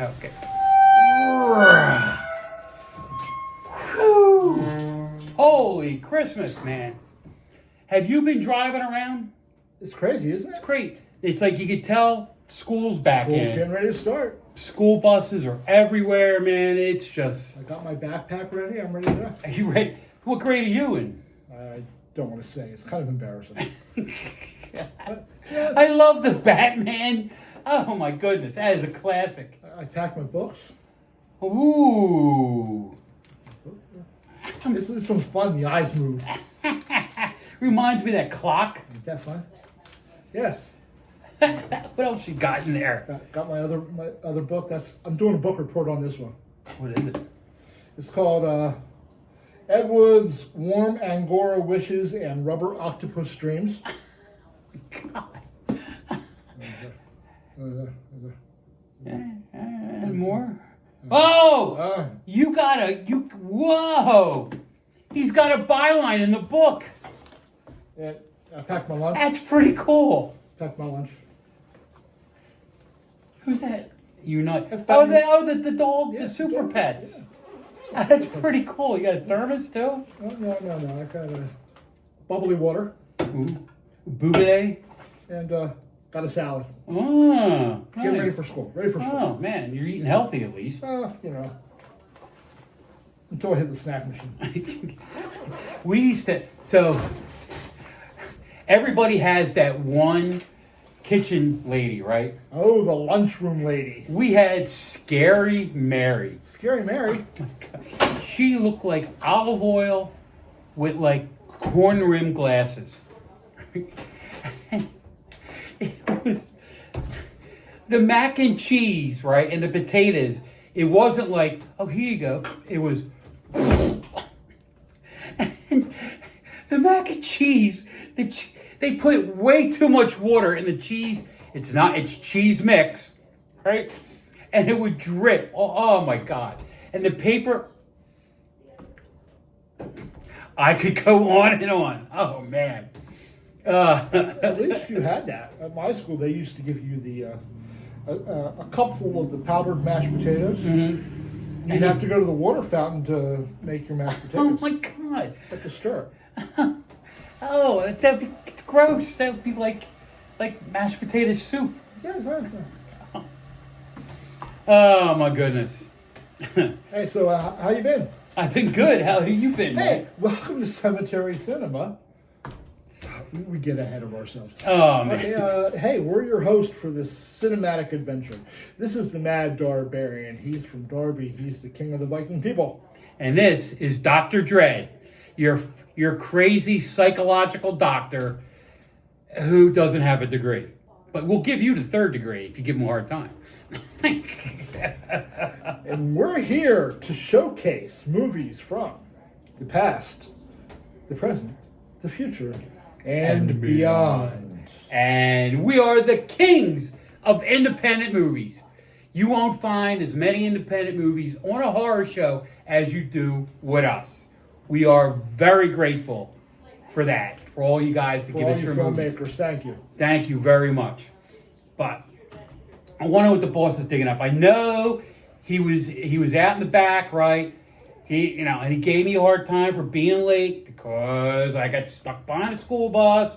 Okay. Whew. Holy Christmas, man. Have you been driving around? It's crazy, isn't it? It's great. It's like you could tell school's back School's in. getting ready to start. School buses are everywhere, man. It's just... I got my backpack ready. I'm ready to go. Are you ready? What grade are you in? I don't want to say. It's kind of embarrassing. But, I love the Batman. Oh my goodness, that is a classic. I packed my books. Ooh. This one's fun. The eyes move. Reminds me of that clock. Is that fun? Yes. What else you got in there? Got my other book. I'm doing a book report on this one. What is it? It's called Ed Wood's Warm Angora Wishes and Rubber Octopus Dreams. God. And more? Oh! Whoa! He's got a byline in the book. Yeah, I packed my lunch. That's pretty cool. Packed my lunch. Who's that? You're not. That's The dog, Yeah, the super dog, pets. yeah. That's pretty cool. You got a thermos too? No. I got a bubbly water. Ooh. Boulet? And got a salad. Oh, Getting nice. ready for school. Ready for school. Oh man, you're eating healthy at least. Until I hit the snack machine. We used to, so everybody has that one kitchen lady, right? Oh, the lunchroom lady. We had Scary Mary. Scary Mary. Oh my God. She looked like olive oil with like horn rimmed glasses. It was the mac and cheese, right? And the potatoes. It wasn't like, oh, here you go. It was, and the mac and cheese, they put way too much water in the cheese. It's cheese mix, right? And it would drip. Oh my God. And the paper, I could go on and on. Oh man. At least you had that. At my school, they used to give you a cupful of the powdered mashed potatoes. Mm-hmm. You'd have to go to the water fountain to make your mashed Oh potatoes. my God. Like a stir. Oh, that'd be gross. That would be like mashed potato soup. Yeah, exactly. Oh my goodness. Hey, so how you been? I've been good. How have you been, Hey, man? welcome to Cemetery Cinema. We get ahead of ourselves. Oh man. Okay, hey, we're your host for this cinematic adventure. This is the Mad Darbarian. He's from Darby. He's the king of the Viking people. And this is Dr. Dread, your crazy psychological doctor who doesn't have a degree. But we'll give you the third degree if you give him a hard time. And we're here to showcase movies from the past, the present, the future, and beyond. And we are the kings of independent movies. You won't find as many independent movies on a horror show as you do with us. We are very grateful for that, for all you guys to For give all us you your movies. filmmakers, thank you. Thank you very much. But I wonder what the boss is digging up. I know he was out in the back, right? And he gave me a hard time for being late because I got stuck behind a school bus.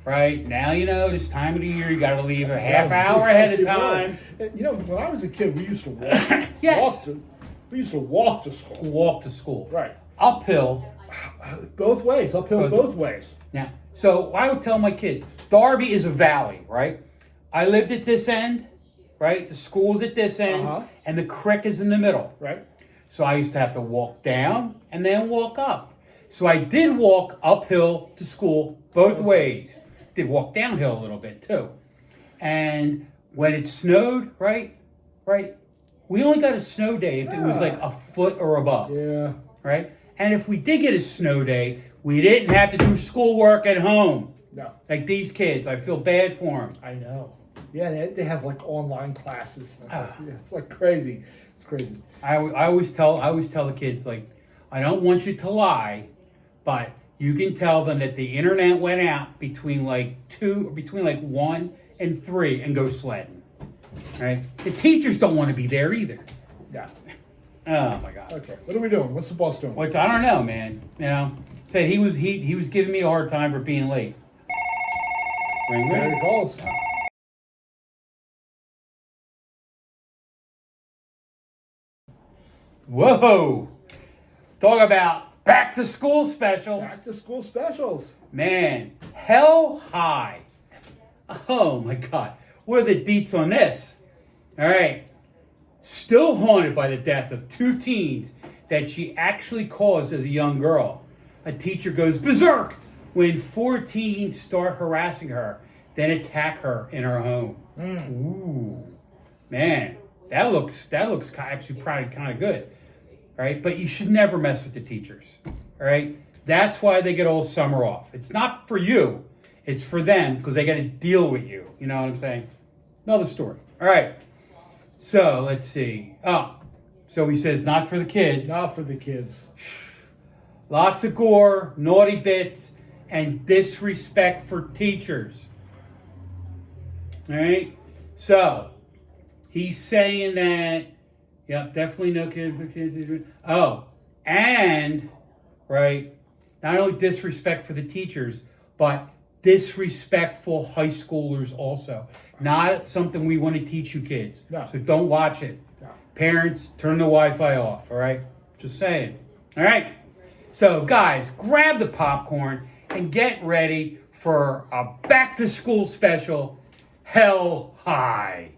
Right now, this time of the year, you got to leave a half hour ahead of time. When I was a kid, we used to walk. Yes. We used to walk to school. Walk to school. Right. Uphill. Both ways. Uphill both ways. Now, so I would tell my kids, Darby is a valley, right? I lived at this end, right? The school's at this end, and the creek is in the middle. Right. So I used to have to walk down and then walk up. So I did walk uphill to school both ways. Did walk downhill a little bit too. And when it snowed, right, we only got a snow day if it was like a foot or above. Yeah. Right? And if we did get a snow day, we didn't have to do schoolwork at home. No. Like these kids. I feel bad for them. I know. Yeah, they have like online classes. It's like crazy. It's crazy. I always tell the kids, like, I don't want you to lie, but you can tell them that the internet went out between like 1 and 3 and go sledding. Right? The teachers don't want to be there either. Yeah. Oh my God. Okay. What are we doing? What's the boss doing? What, I don't know, man. Said he was giving me a hard time for being late. Ring, There ring. he calls. Whoa! Talk about back to school specials. Back to school specials. Man, hell high. Oh my God. What are the deets on this? All right. Still haunted by the death of 2 teens that she actually caused as a young girl. A teacher goes berserk when 4 teens start harassing her, then attack her in her home. Ooh. Man, that looks actually probably kind of good. Right? But you should never mess with the teachers. All right? That's why they get all summer off. It's not for you. It's for them because they got to deal with you. You know what I'm saying? Another story. All right. So let's see. Oh, so he says not for the kids. Not for the kids. Lots of gore, naughty bits, and disrespect for teachers. All right. So he's saying that. Yep, definitely no kid. Oh, and right. Not only disrespect for the teachers, but disrespectful high schoolers also. Not something we want to teach you kids. No. So don't watch it. No. Parents, turn the Wi-Fi off, all right? Just saying. All right? So, guys, grab the popcorn and get ready for a back-to-school special, Hell High.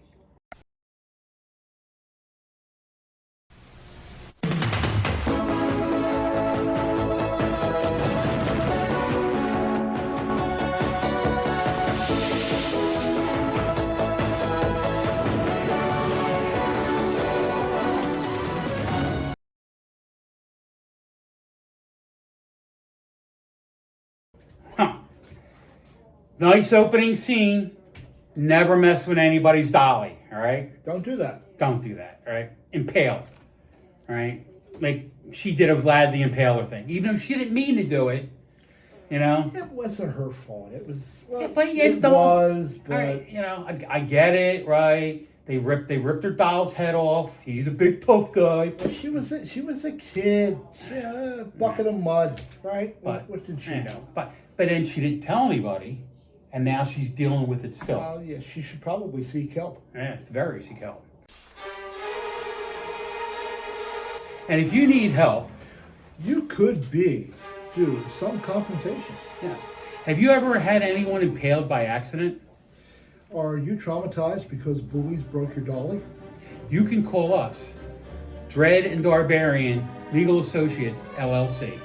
Nice opening scene. Never mess with anybody's dolly, all right? Don't do that. Don't do that, all right? Impaled, all right? Like she did a Vlad the Impaler thing. Even though she didn't mean to do it, you know? It wasn't her fault. It was, well, Yeah, but you it don't- was, but... All right, you know, I get it, right? They ripped her doll's head off. He's a big tough guy. She was a kid. She had a bucket of mud, right? But What did she yeah, know? But then she didn't tell anybody, and now she's dealing with it still. Well, yeah, she should probably seek help. Yeah, it's very easy help. And if you need help, You could be due some compensation. yes. Have you ever had anyone impaled by accident? Are you traumatized because bullies broke your dolly? You can call us, Dread and Darbarian Legal Associates, LLC.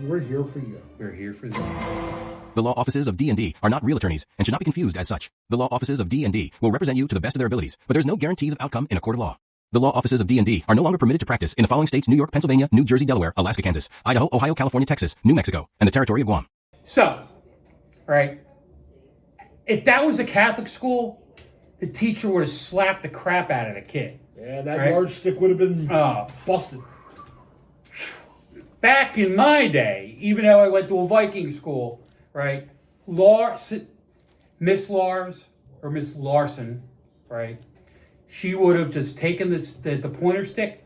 We're here for you. We're here for them. The law offices of D&D are not real attorneys and should not be confused as such. The law offices of D&D will represent you to the best of their abilities, but there's no guarantees of outcome in a court of law. The law offices of D&D are no longer permitted to practice in the following states: New York, Pennsylvania, New Jersey, Delaware, Alaska, Kansas, Idaho, Ohio, California, Texas, New Mexico, and the territory of Guam. So, all right, if that was a Catholic school, the teacher would have slapped the crap out of the kid. Yeah, that Right. yardstick would have been busted. Back in my day, even though I went to a Viking school, right, Miss Lars or Miss Larson, right, she would have just taken the pointer stick,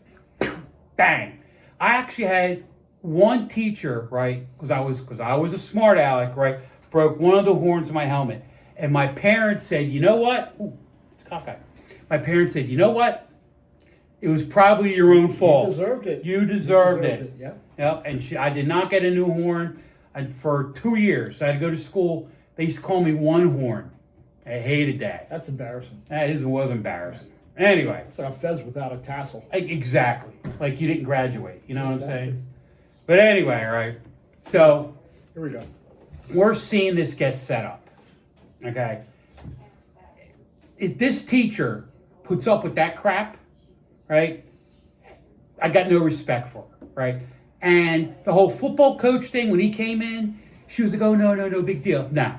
bang. I actually had one teacher, right, because I was a smart aleck, right, broke one of the horns of my helmet, and my parents said, you know what? Ooh, it's a cockeye. My parents said, you know what? It was probably your own fault. You deserved it. You deserved it. Yeah. Yep. And I did not get a new horn for 2 years. I had to go to school. They used to call me one horn. I hated that. That's embarrassing. That was embarrassing. Anyway, It's like a fez without a tassel. exactly. Like you didn't graduate. You know what I'm Exactly. saying? But anyway, right. So Here we go. we're seeing this get set up. Okay. If this teacher puts up with that crap, right, I got no respect for her, right? And the whole football coach thing, when he came in, she was like, oh, no, big deal. Nah.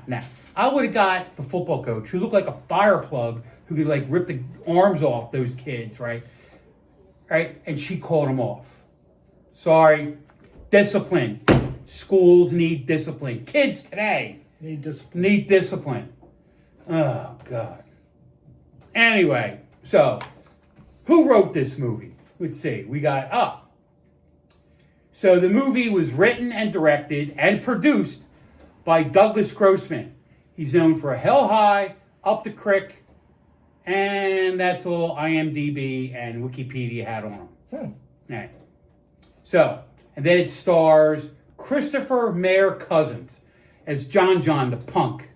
I would have got the football coach who looked like a fire plug who could, like, rip the arms off those kids, right? Right? And she called him off. Sorry. Discipline. Schools need discipline. Kids today Need discipline. need discipline. Oh, God. Anyway, so who wrote this movie? Let's see. We got So the movie was written and directed and produced by Douglas Grossman. He's known for Hell High, Up the Crick, and that's all IMDb and Wikipedia had on him. Right. So, and then it stars Christopher Mayer Cousins as John the punk,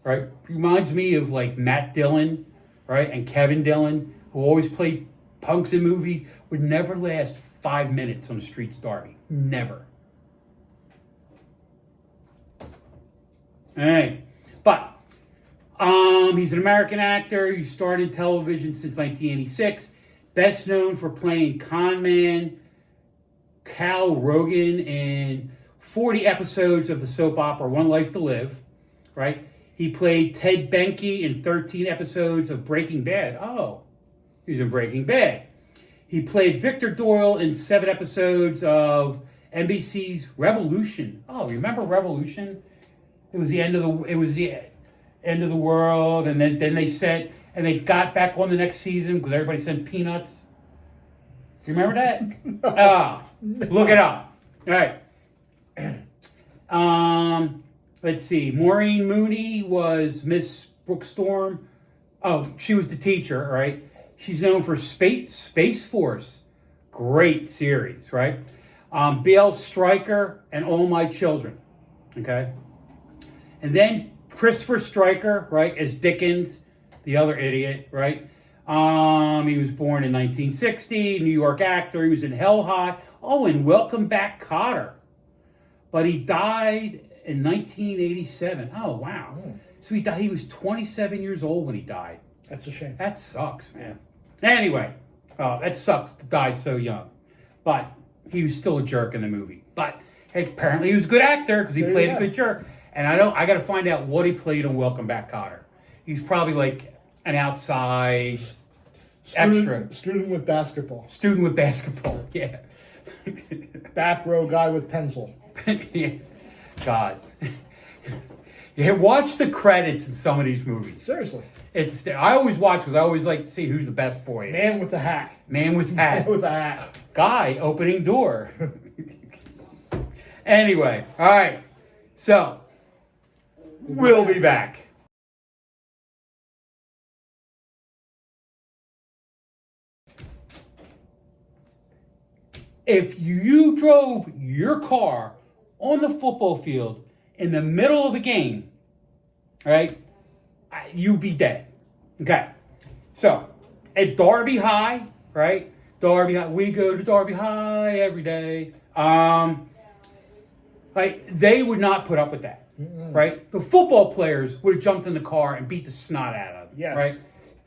right? Reminds me of like Matt Dillon, right? And Kevin Dillon, who always played punks in movies, would never last 5 minutes on the streets of Derby. Never. All right. But he's an American actor. He starred in television since 1986. Best known for playing con man Cal Rogan in 40 episodes of the soap opera One Life to Live, right? He played Ted Benke in 13 episodes of Breaking Bad. Oh, he was in Breaking Bad. He played Victor Doyle in 7 episodes of NBC's Revolution. Oh, remember Revolution? It was the end of the world, and then they got back on the next season because everybody sent peanuts. You remember that? Look it up. All right. Let's see. Maureen Mooney was Miss Brookstorm. Oh, she was the teacher, right? She's known for Space Force. Great series, right? B.L. Stryker and All My Children. Okay? And then Christopher Stryker, right, as Dickens, the other idiot, right? He was born in 1960, New York actor. He was in Hell High. Oh, and Welcome Back, Kotter. But he died in 1987. Oh, wow. So he died. He was 27 years old when he died. That's a shame. That sucks, man. Anyway, that sucks to die so young. But he was still a jerk in the movie. But hey, apparently he was a good actor because he played a good jerk. And I got to find out what he played on Welcome Back, Kotter. He's probably like an outside extra. Student with basketball. Student with basketball, yeah. Back row guy with pencil. Yeah. God. Yeah, watch the credits in some of these movies. Seriously. I always watch because I always like to see who's the best boy is. Man with the hat. Man with hat. Man with a hat. Guy opening door. Anyway, all right. So, we'll be back. If you drove your car on the football field in the middle of a game, right, you'd be dead. Okay. So, at Darby High, right? Darby High, we go to Darby High every day. Like, they would not put up with that, right? The football players would have jumped in the car and beat the snot out of them, yes. Right?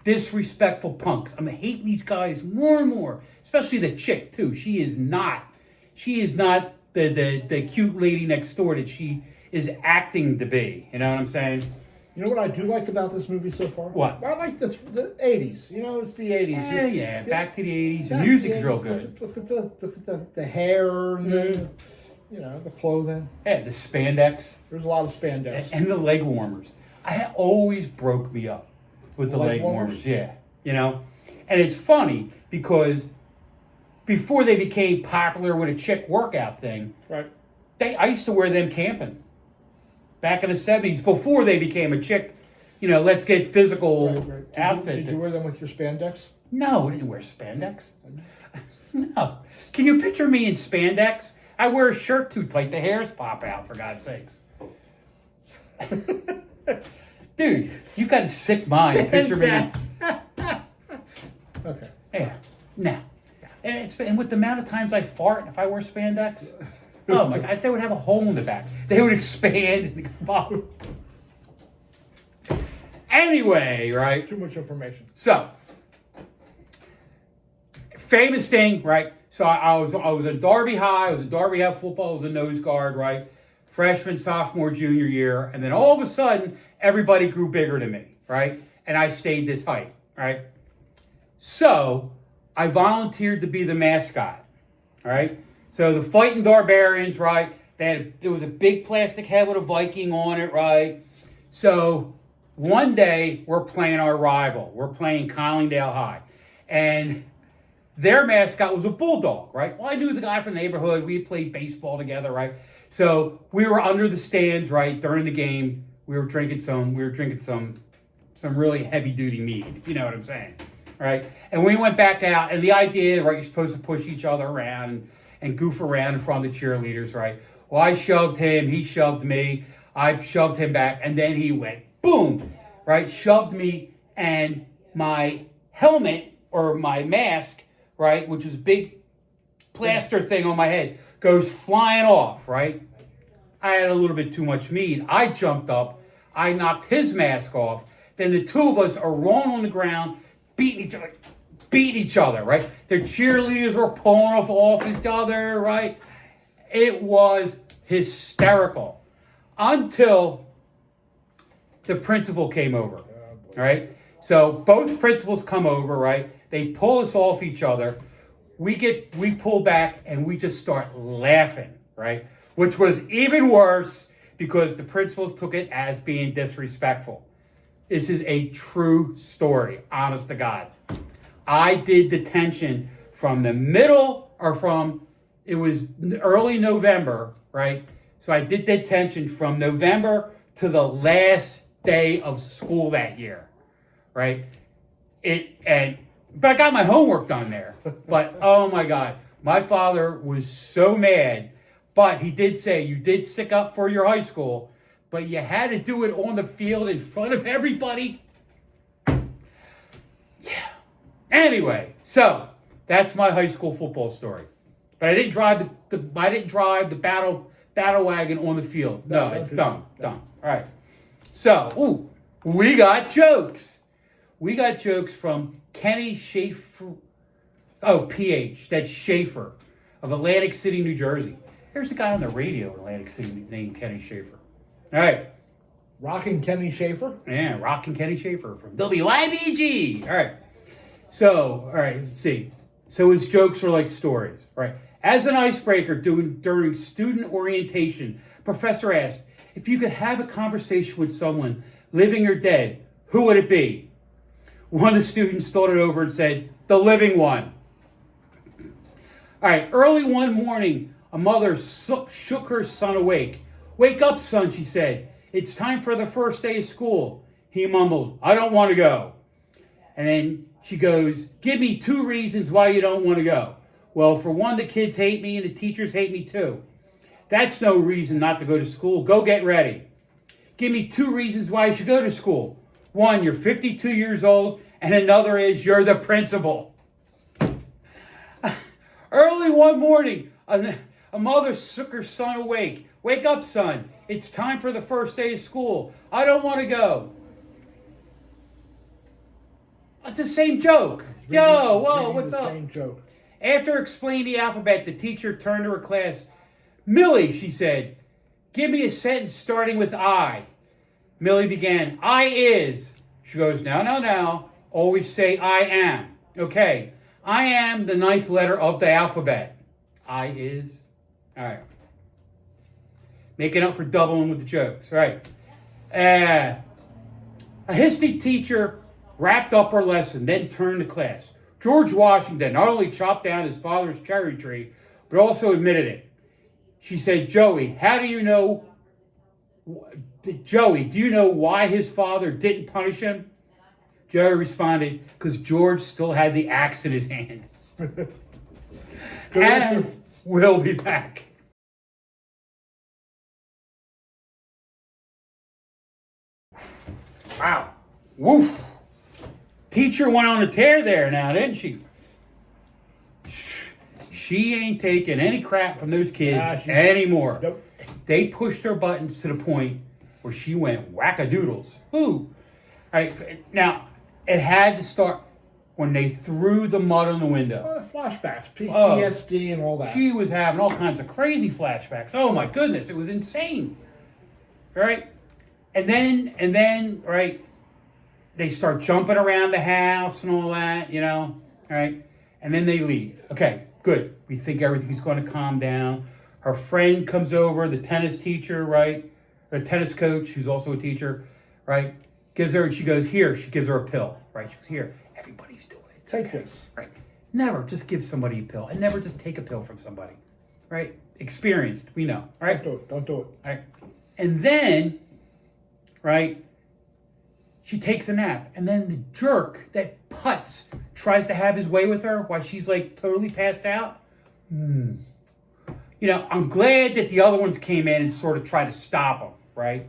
Disrespectful punks. I'm hating these guys more and more, especially the chick too. She is not the cute lady next door that she is acting to be. You know what I'm saying? You know what I do like about this movie so far? What? I like the 80s. You know, it's the 80s. Yeah. Back to the 80s. The music's real good. Look at the hair and the clothing. Yeah, the spandex. There's a lot of spandex. And the leg warmers. Always broke me up with the leg warmers. Yeah. You know? And it's funny because before they became popular with a chick workout thing, right? I used to wear them camping. Back in the 70s, before they became a chick, let's get physical right. outfit. Did you wear them with your spandex? No, I didn't wear spandex. No. Can you picture me in spandex? I wear a shirt too tight. The hairs pop out, for God's sakes. Dude, you got a sick mind. Picture me. Okay. Yeah. No. And with the amount of times I fart, if I wear spandex, oh my God, they would have a hole in the back. They would expand. Anyway, right? Too much information. So, famous thing, right? So I was in Darby High. I was in Darby High football. I was a nose guard, right? Freshman, sophomore, junior year, and then all of a sudden, everybody grew bigger than me, right? And I stayed this height, right? So I volunteered to be the mascot, right? So the Fighting Darbarians, right? It was a big plastic head with a Viking on it, right? So one day we're playing our rival. We're playing Collingdale High. And their mascot was a bulldog, right? Well, I knew the guy from the neighborhood. We had played baseball together, right? So we were under the stands, right, during the game. We were drinking some really heavy duty mead, if you know what I'm saying. Right? And we went back out, and the idea, right, you're supposed to push each other around and goof around in front of the cheerleaders, right? Well, I shoved him, he shoved me, I shoved him back, and then he went boom, right? Shoved me, and my helmet or my mask, right, which is a big plaster thing on my head, goes flying off, right? I had a little bit too much mead. I jumped up, I knocked his mask off. Then the two of us are rolling on the ground, beating each other, right? Their cheerleaders were pulling off each other, right? It was hysterical until the principal came over, right? So both principals come over, right? They pull us off each other. We pull back and we just start laughing, right? Which was even worse because the principals took it as being disrespectful. This is a true story, honest to God. I did detention from the middle, it was early November, right? So I did detention from November to the last day of school that year, right? But I got my homework done there. But, oh my God, my father was so mad. But he did say, you did stick up for your high school, but you had to do it on the field in front of everybody. Yeah. Anyway, so that's my high school football story. But I didn't drive the battle wagon on the field. No, it's dumb. All right. So, we got jokes. We got jokes from Kenny Schaefer. Oh, PH. That's Schaefer of Atlantic City, New Jersey. There's a guy on the radio in Atlantic City named Kenny Schaefer. All right. Rockin' Kenny Schaefer? Yeah, Rockin' Kenny Schaefer from WIBG. All right. So, all right, let's see. So his jokes were like stories. All right. As an icebreaker during student orientation, professor asked, if you could have a conversation with someone, living or dead, who would it be? One of the students thought it over and said, the living one. All right. Early one morning, a mother shook her son awake. Wake up, son, she said. It's time for the first day of school. He mumbled, I don't want to go. And then she goes, give me 2 reasons why you don't want to go. Well, for one, the kids hate me and the teachers hate me too. That's no reason not to go to school. Go get ready. Give me 2 reasons why you should go to school. One, you're 52 years old, and another is you're the principal. Early one morning, a mother shook her son awake. Wake up, son. It's time for the first day of school. I don't want to go. It's the same joke. Yo, whoa, what's up? Same joke. After explaining the alphabet, the teacher turned to her class. Millie, she said, give me a sentence starting with I. Millie began, I is. She goes, no. Always say I am. Okay. I am the 9th letter of the alphabet. I is. All right. Making up for doubling with the jokes. All right. A history teacher wrapped up her lesson, then turned to class. George Washington not only chopped down his father's cherry tree, but also admitted it. She said, Joey, do you know why his father didn't punish him? Joey responded, because George still had the axe in his hand. And we'll be back. Wow. Woof. Teacher went on a tear there now, didn't she? She ain't taking any crap from those kids anymore. Nope. They pushed her buttons to the point where she went wackadoodles. Ooh. All right. Now, it had to start when they threw the mud on the window. Flashbacks, PTSD and all that. She was having all kinds of crazy flashbacks. Oh my goodness, it was insane. Right? And then, right, they start jumping around the house and all that, right? And then they leave. Okay, good. We think everything's going to calm down. Her friend comes over, the tennis teacher, right? The tennis coach, who's also a teacher, right? She goes, here. She gives her a pill, right? She goes, here. Everybody's doing it. Take this. Right. Never just give somebody a pill, and never just take a pill from somebody, right? Experienced, we know, right? Don't do it. Right. And then, right, she takes a nap, and then the jerk that putts tries to have his way with her while she's like totally passed out. You know, I'm glad that the other ones came in and sort of tried to stop him, right?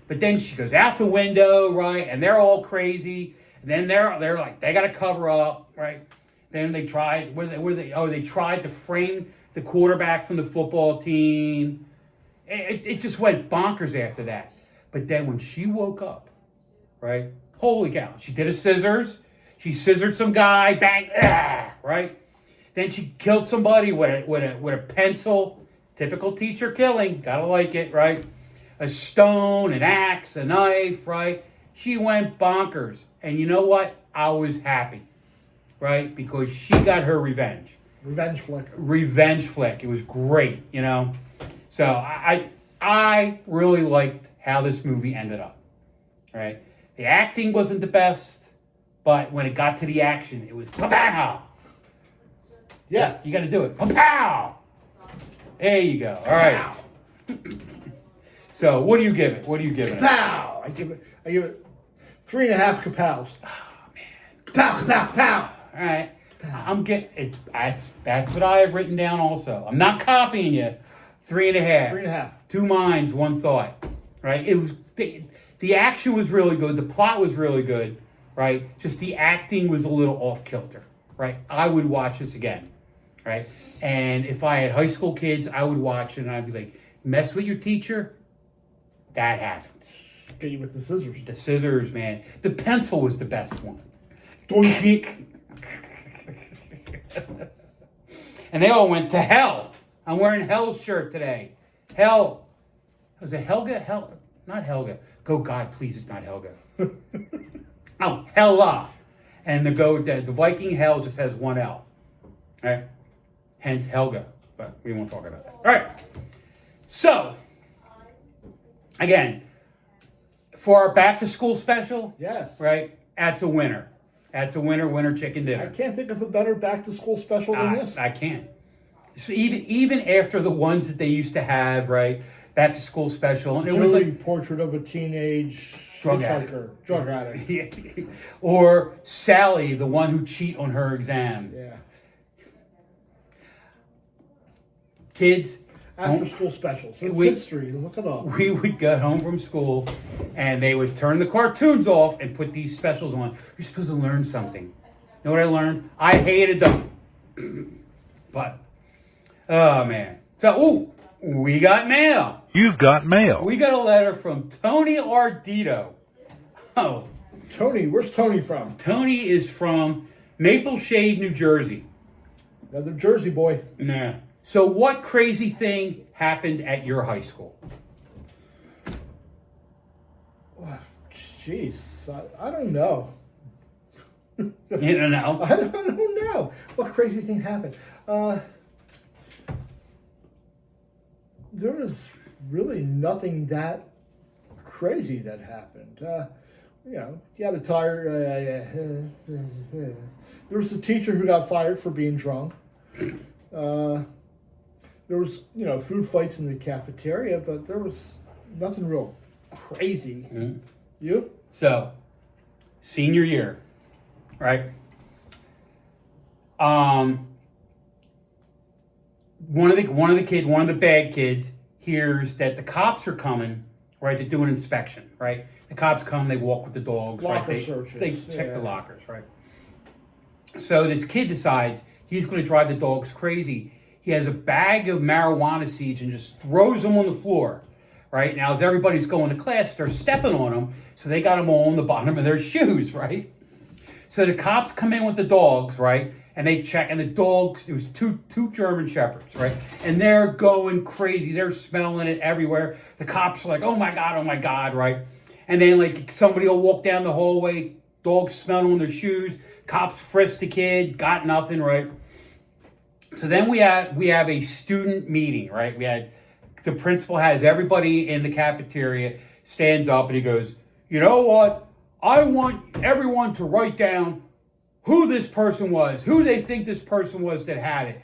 But then she goes out the window, right, and they're all crazy. And then they're like, they got to cover up, right? Then they tried, they tried to frame the quarterback from the football team. It just went bonkers after that. But then when she woke up, right, holy cow, she did a scissors. She scissored some guy, bang, right? Then she killed somebody with a pencil. Typical teacher killing, gotta like it, right? A stone, an axe, a knife, right? She went bonkers. And you know what? I was happy, right? Because she got her revenge. Revenge flick. Revenge flick. It was great, you know? So I really liked how this movie ended up, right? The acting wasn't the best, but when it got to the action, it was pa-pow! Yes. You got to do it. Pa-pow! There you go. All right. So, what do you give it? What do you give it? Pow! I give it 3.5 kapows. Oh man! Kapow! Kapow! Kapow! All right. I'm getting it. That's what I have written down. Also, I'm not copying you. 3.5. 3.5. Two minds, one thought. Right. It was the action was really good. The plot was really good. Right. Just the acting was a little off kilter. Right. I would watch this again. Right. And if I had high school kids, I would watch it and I'd be like, mess with your teacher. That happens. Get you with the scissors. The scissors, man. The pencil was the best one. Doink. And they all went to hell. I'm wearing Hell's shirt today. Hell. Was it Helga? Hell. Not Helga. Go God, please, it's not Helga. Oh, Hella. And the Viking Hell just has one L. All right? Hence Helga. But we won't talk about that. All right. So, again, for our back to school special, Yes. right? That's a winner. That's a winner chicken dinner. I can't think of a better back to school special than this. I can't. So even after the ones that they used to have, right? Back to school special, and it was like Portrait of a Teenage drug addict. Or Sally, the one who cheat on her exam. Yeah. Kids. After school specials. It's history. Look it up. We would get home from school and they would turn the cartoons off and put these specials on. You're supposed to learn something. You know what I learned? I hated them. But, oh man. So, we got mail. You've got mail. We got a letter from Tony Ardito. Oh. Tony, where's Tony from? Tony is from Maple Shade, New Jersey. Another Jersey boy. Nah. So what crazy thing happened at your high school? Jeez, I don't know. You don't know? I don't know. What crazy thing happened? There was really nothing that crazy that happened. You had a tire. There was a teacher who got fired for being drunk. There was, food fights in the cafeteria, but there was nothing real crazy. Mm-hmm. You? So, senior year, right? One of the bad kids hears that the cops are coming, right, to do an inspection, right? The cops come, they walk with the dogs, Locker right? searches. They check the lockers, right? So this kid decides he's going to drive the dogs crazy. He has a bag of marijuana seeds and just throws them on the floor, right? Now, as everybody's going to class, they're stepping on them, so they got them all on the bottom of their shoes, right? So the cops come in with the dogs, right? And they check, and the dogs, it was two German Shepherds, right? And they're going crazy. They're smelling it everywhere. The cops are like, oh my God, right? And then, like, somebody will walk down the hallway, dogs smelling on their shoes, cops frisk the kid, got nothing, right? So then we have a student meeting, right? The principal has everybody in the cafeteria, stands up, and he goes, you know what? I want everyone to write down who this person was, who they think this person was that had it.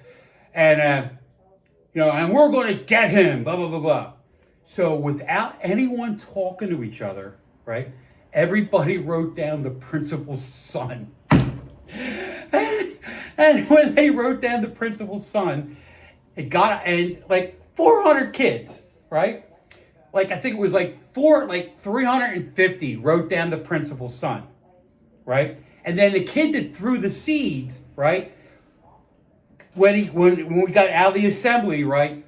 And, and we're going to get him, blah, blah, blah, blah. So without anyone talking to each other, right, everybody wrote down the principal's son. And when they wrote down the principal's son, it got, and like 400 kids, right? Like, I think it was like 350 wrote down the principal's son, right? And then the kid that threw the seeds, right, when we got out of the assembly, right,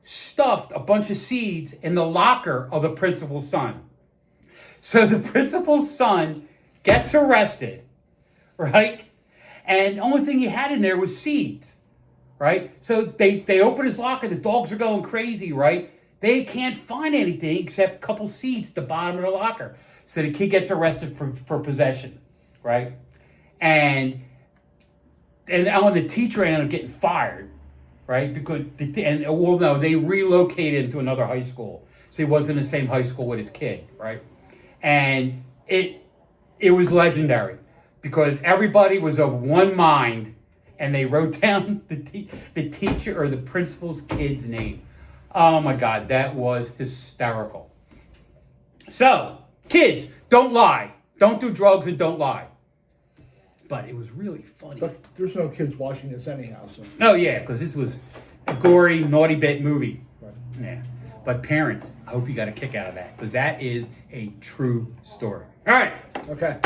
stuffed a bunch of seeds in the locker of the principal's son. So the principal's son gets arrested, right? And the only thing he had in there was seeds, right? So they open his locker, the dogs are going crazy, right? They can't find anything except a couple seeds at the bottom of the locker. So the kid gets arrested for possession, right? And the teacher ended up getting fired, right? Because they relocated him to another high school, so he wasn't in the same high school with his kid, right? And it was legendary because everybody was of one mind, and they wrote down the teacher or the principal's kid's name. Oh my God, that was hysterical. So, kids, don't lie. Don't do drugs and don't lie. But it was really funny. But there's no kids watching this anyhow. So. Oh, yeah, because this was a gory, naughty bit movie. Right. Yeah. But parents, I hope you got a kick out of that, because that is a true story. All right. Okay.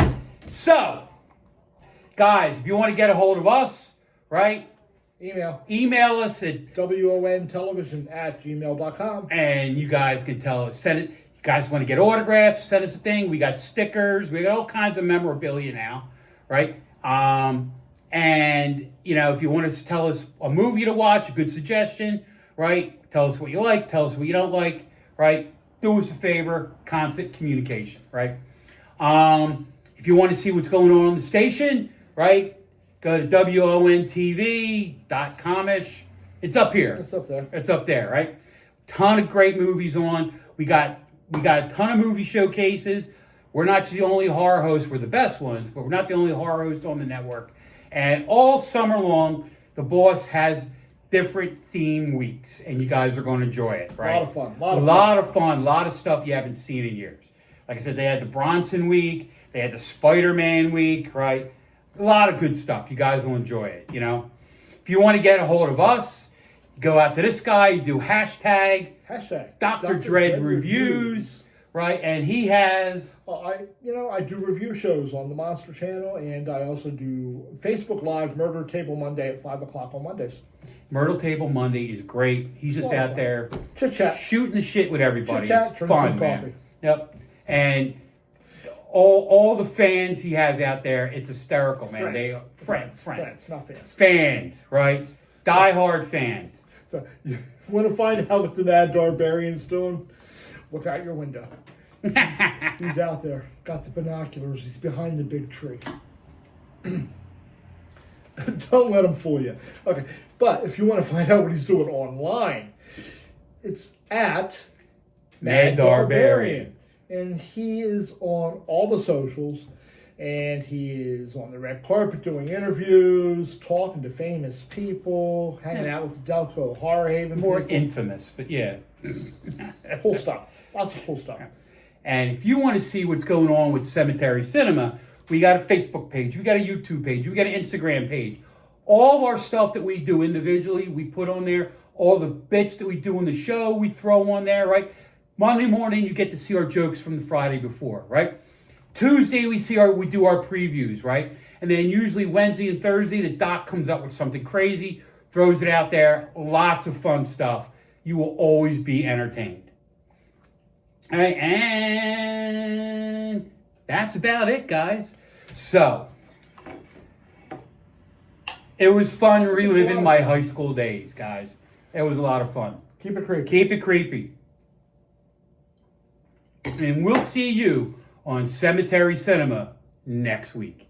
So, guys, if you want to get a hold of us, right? Email us at wontelevision@gmail.com. And you guys can tell us, send it. You guys want to get autographs, send us a thing. We got stickers. We got all kinds of memorabilia now, right? And, if you want to tell us a movie to watch, a good suggestion, right? Tell us what you like, tell us what you don't like, right? Do us a favor, constant communication, right? If you want to see what's going on the station, right? Go to wontv.com-ish. It's up here. It's up there. It's up there, right? Ton of great movies on. We got a ton of movie showcases. We're not the only horror hosts. We're the best ones, but we're not the only horror hosts on the network. And all summer long, the boss has different theme weeks, and you guys are going to enjoy it, right? A lot of fun. A lot of fun. A lot of stuff you haven't seen in years. Like I said, they had the Bronson week. They had the Spider-Man week, right? A lot of good stuff. You guys will enjoy it, If you want to get a hold of us, you go out to this guy, you do hashtag Dr. Dread Reviews, right? And he has... I do review shows on the Monster Channel, and I also do Facebook Live Murder Table Monday at 5 o'clock on Mondays. Myrtle Table Monday is great. He's just out there chit-chat, shooting the shit with everybody. Chit-chat, it's fun, man. Coffee. Yep. And all the fans he has out there, it's hysterical, man. Friends, not fans. Fans, right? Die-hard fans. So you want to find out what the mad Darbarian's doing? Look out your window. He's out there. Got the binoculars. He's behind the big tree. Don't let him fool you. Okay. But if you want to find out what he's doing online, it's at Mad Darbarian. And he is on all the socials. And he is on the red carpet doing interviews, talking to famous people, hanging out with the Delco Horror Haven More people. Infamous, but yeah. Cool stuff. Lots of cool stuff. And if you want to see what's going on with Cemetery Cinema, we got a Facebook page, we got a YouTube page, we got an Instagram page. All of our stuff that we do individually, we put on there. All the bits that we do in the show, we throw on there, right? Monday morning, you get to see our jokes from the Friday before, right? Tuesday, we do our previews, right? And then usually Wednesday and Thursday, the doc comes up with something crazy, throws it out there. Lots of fun stuff. You will always be entertained. All right, and that's about it, guys. So, it was fun reliving my high school days, guys. It was a lot of fun. Keep it creepy. Keep it creepy. And we'll see you on Cemetery Cinema next week.